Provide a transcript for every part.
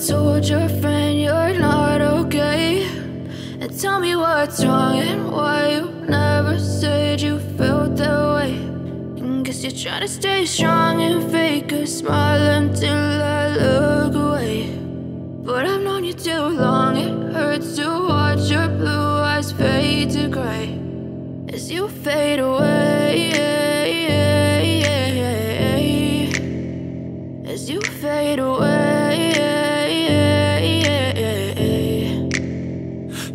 told your friend you're not okay, and tell me what's wrong and why you never said you felt that way. And guess you're trying to stay strong and fake a smile until I look away. But I've known you too long, it hurts to watch your blue eyes fade to gray as you fade away, as you fade away.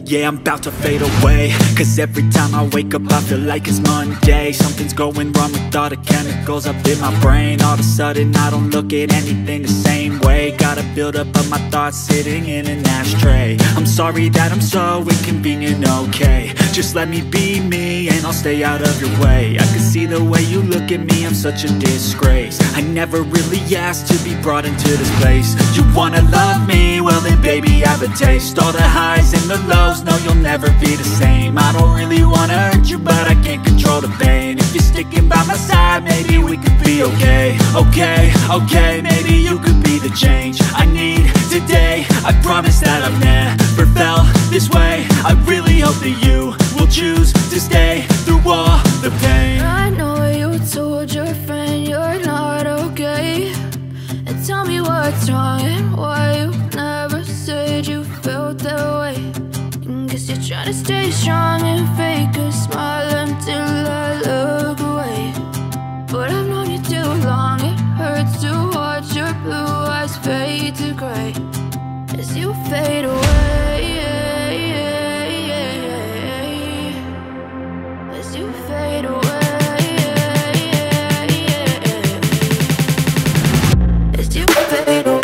Yeah, I'm about to fade away, cause every time I wake up I feel like it's Monday. Something's going wrong with all the chemicals up in my brain. All of a sudden I don't look at anything the same way. Gotta build up of my thoughts sitting in an ashtray. I'm sorry that I'm so inconvenient, okay. Just let me be me and I'll stay out of your way. I can see the way you look at me, I'm such a disgrace. I never really asked to be brought into this place. You wanna love me? Well then baby I have a taste. All the highs and the lows, no you'll never be the same. I don't really wanna hurt you but I can't control the pain. If you're sticking by my side maybe we could be okay. Okay, maybe you could be the change I need today. I promise that I've never felt this way. I really hope that you will choose to stay through all the pain. I know you told your friend you're not okay, and tell me what's wrong and why you never said you felt that way. And guess you're trying to stay strong and fake a smile until I look away. But I've known you too long, it hurts to watch your blue eyes fade to gray as you fade away, as you fade away, as you fade away.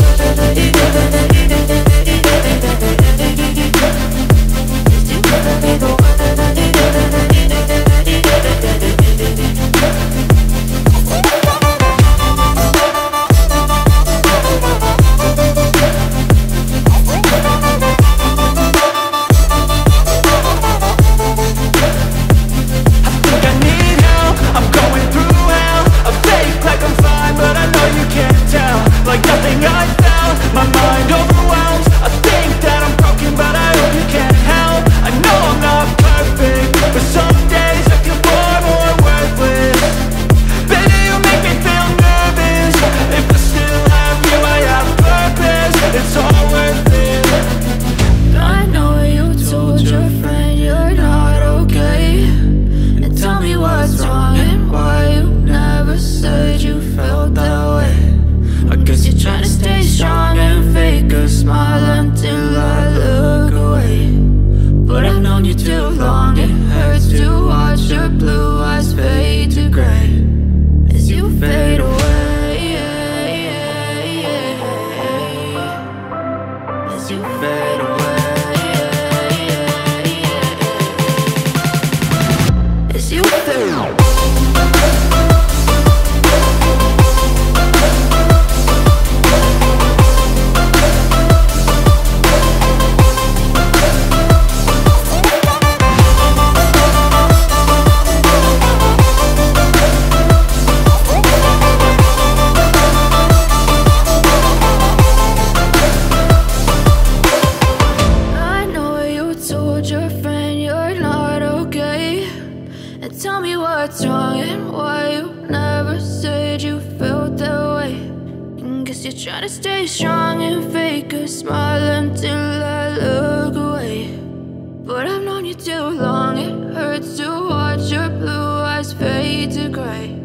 Like nothing I felt, my mind overwhelms. I think that I'm broken, but I hope you can't help. I know I'm not perfect, but some days I feel far more worthless. Baby, you make me feel nervous. If I still have you, I have purpose. It's all worth it. I know you told your friend you're not okay, and tell me what's wrong and why you never said you felt that way. I guess you're trying to stay strong and fake a smile until I look away. But I've known you too long, it hurts to watch your blue eyes fade to gray as you fade away, as you fade away, as you fade away. Tell me what's wrong and why you never said you felt that way. And guess you're trying to stay strong and fake a smile until I look away. But I've known you too long, it hurts to watch your blue eyes fade to gray